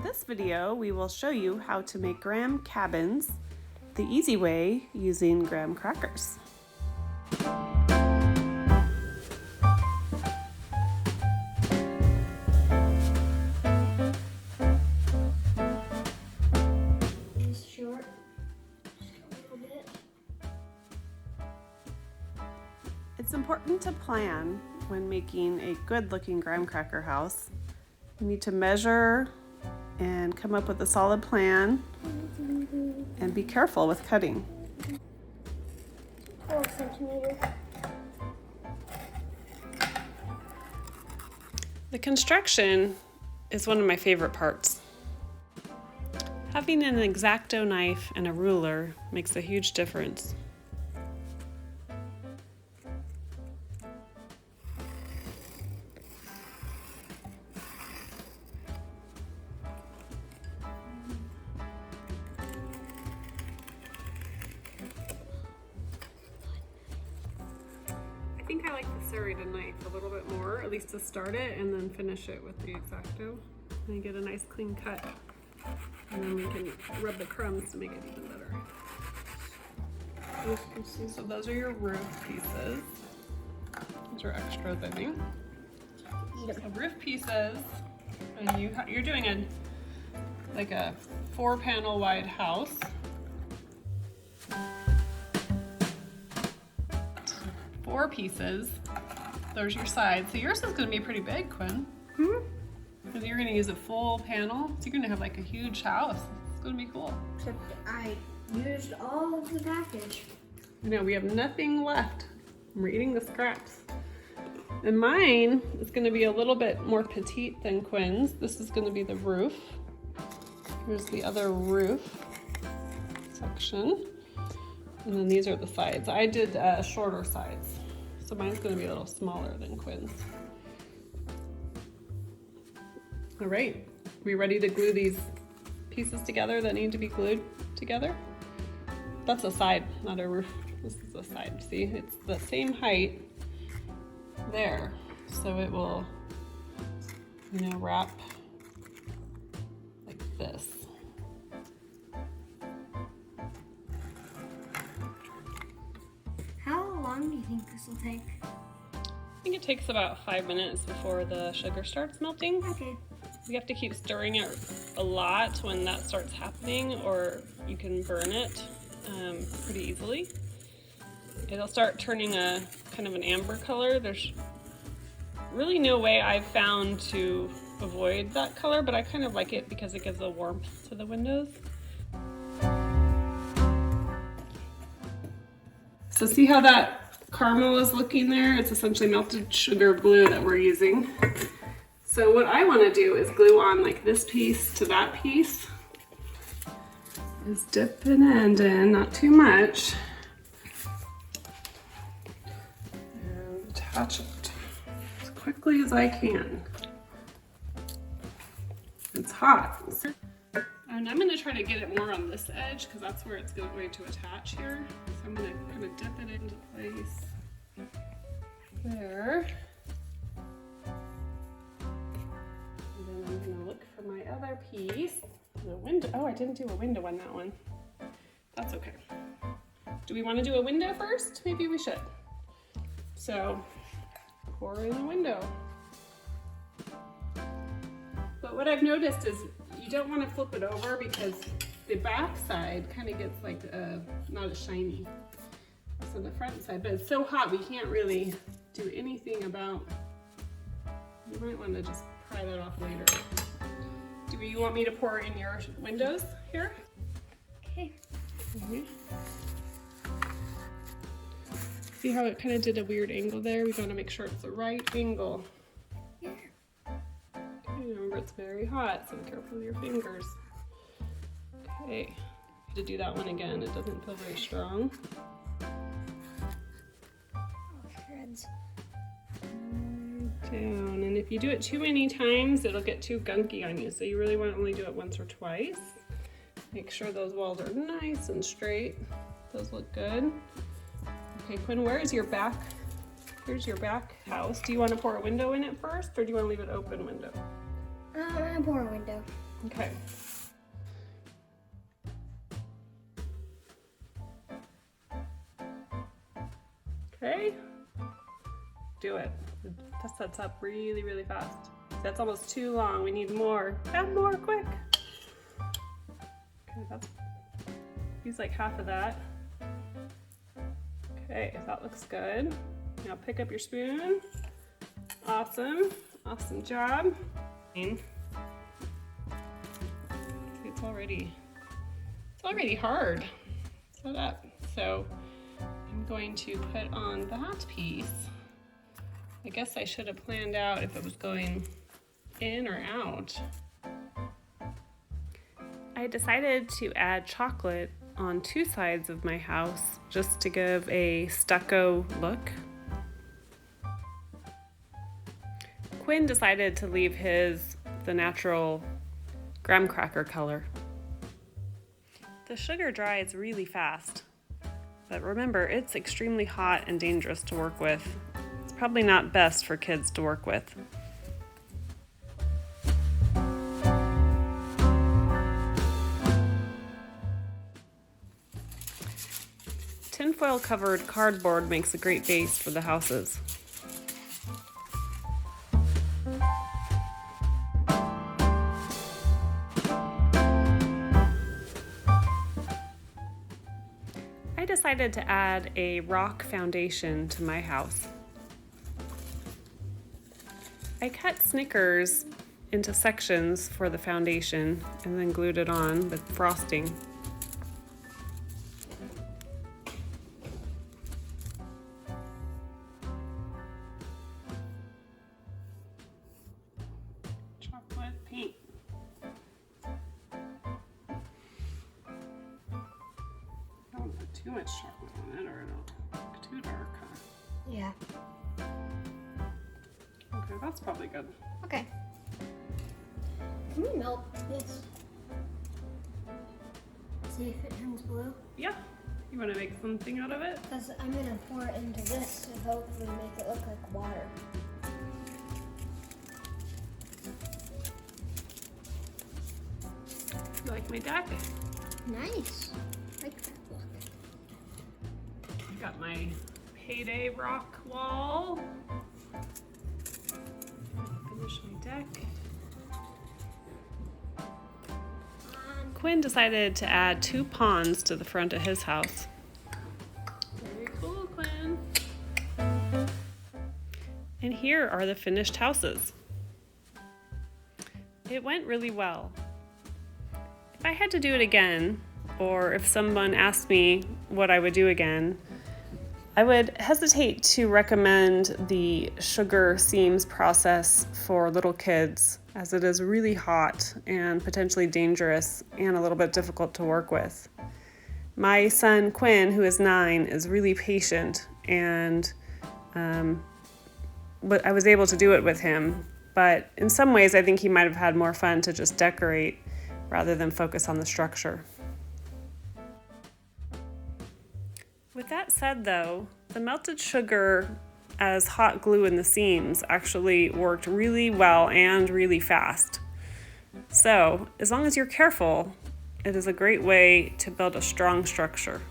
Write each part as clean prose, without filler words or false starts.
this video, we will show you how to make graham cabins the easy way using graham crackers. It's short, just a little bit. It's important to plan when making a good-looking graham cracker house. You need to measure and come up with a solid plan and be careful with cutting. 4 centimeters. The construction is one of my favorite parts. Having an X-Acto knife and a ruler makes a huge difference. I think I like the serrated knife a little bit more, at least to start it, and then finish it with the X-Acto. And get a nice clean cut. And then we can rub the crumbs to make it even better. So those are your roof pieces. These are extras, I think. So roof pieces, and you're doing a 4-panel wide house. 4 pieces. There's your sides. So yours is going to be pretty big, Quinn. Because you're going to use a full panel. So you're going to have like a huge house. It's going to be cool. Except I used all of the package. I know, we have nothing left. We're eating the scraps. And mine is going to be a little bit more petite than Quinn's. This is going to be the roof. Here's the other roof section. And then these are the sides. I did shorter sides. So mine's going to be a little smaller than Quinn's. All right, we ready to glue these pieces together that need to be glued together? That's a side, not a roof. This is a side. See, it's the same height there. So it will, wrap like this. How long do you think this will take? I think it takes about 5 minutes before the sugar starts melting. Okay. You have to keep stirring it a lot when that starts happening, or you can burn it pretty easily. It'll start turning a kind of an amber color. There's really no way I've found to avoid that color, but I kind of like it because it gives a warmth to the windows. So see how that caramel is looking there? It's essentially melted sugar glue that we're using. So what I want to do is glue on like this piece to that piece. Just dip an end in, not too much. And attach it as quickly as I can. It's hot. And I'm going to try to get it more on this edge because that's where it's going to attach here. So I'm going to kind of dip it into place there. And then I'm going to look for my other piece. The window. Oh, I didn't do a window on that one. That's okay. Do we want to do a window first? Maybe we should. So pour in a window. But what I've noticed is you don't want to flip it over because the back side kind of gets like not as shiny as the front side, but it's so hot we can't really do anything about. You might want to just pry that off later. Do you want me to pour in your windows here? Okay. See how it kind of did a weird angle there? We got to make sure it's the right angle. Yeah. Remember, it's very hot, so be careful with your fingers. Okay, to do that one again. It doesn't feel very strong. Oh, shreds. Down, and if you do it too many times, it'll get too gunky on you. So you really want to only do it once or twice. Make sure those walls are nice and straight. Those look good. Okay, Quinn, where is your back? Here's your back house. Do you want to pour a window in it first, or do you want to leave it open window? I'm gonna pour a window. Okay. Okay. Do it. That sets up really, really fast. That's almost too long. We need more. Add more, quick. Okay, that's use like half of that. Okay, that looks good. Now pick up your spoon. Awesome. Awesome job. It's already hard. Set up. So I'm going to put on that piece. I guess I should have planned out if it was going in or out. I decided to add chocolate on two sides of my house just to give a stucco look. Quinn decided to leave his the natural graham cracker color. The sugar dries really fast, but remember, it's extremely hot and dangerous to work with. It's probably not best for kids to work with. Tinfoil covered cardboard makes a great base for the houses. I decided to add a rock foundation to my house. I cut Snickers into sections for the foundation and then glued it on with frosting. Chocolate paint. Don't put too much chocolate on it or it'll look too dark, huh? Yeah. Okay, that's probably good. Okay. Can we melt this? See if it turns blue? Yeah. You want to make something out of it? Because I'm going to pour it into this to hopefully make it look like water. You like my deck? Nice. I like that look. I got my payday rock wall. Finish my deck. Quinn decided to add 2 ponds to the front of his house. Very cool, Quinn. And here are the finished houses. It went really well. If I had to do it again, or if someone asked me what I would do again, I would hesitate to recommend the sugar seams process for little kids, as it is really hot and potentially dangerous and a little bit difficult to work with. My son Quinn, who is 9, is really patient, and but I was able to do it with him. But in some ways, I think he might have had more fun to just decorate rather than focus on the structure. With that said, though, the melted sugar as hot glue in the seams actually worked really well and really fast. So, as long as you're careful, it is a great way to build a strong structure.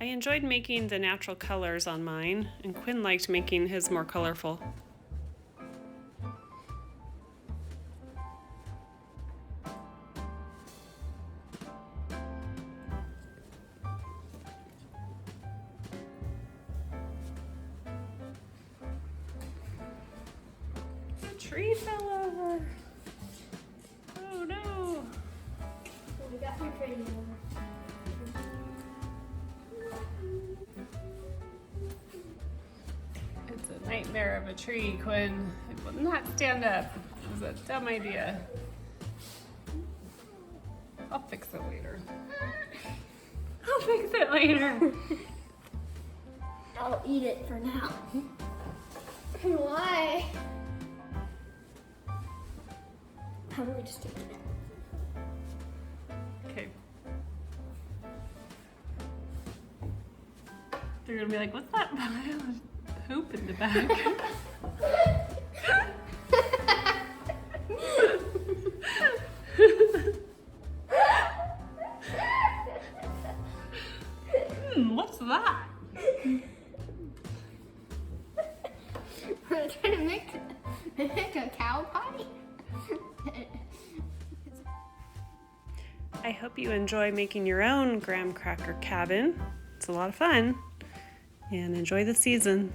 I enjoyed making the natural colors on mine, and Quinn liked making his more colorful. Tree fell over. Oh no. Well, we got some tree over. It's a nightmare of a tree, Quinn. It will not stand up. It was a dumb idea. I'll fix it later. I'll fix it later. I'll eat it for now. Why? How about we just take it out? Okay. They're gonna be like, what's that pile of poop in the back? What's that? We're trying to make a cow pie. I hope you enjoy making your own graham cracker cabin. It's a lot of fun. And enjoy the season.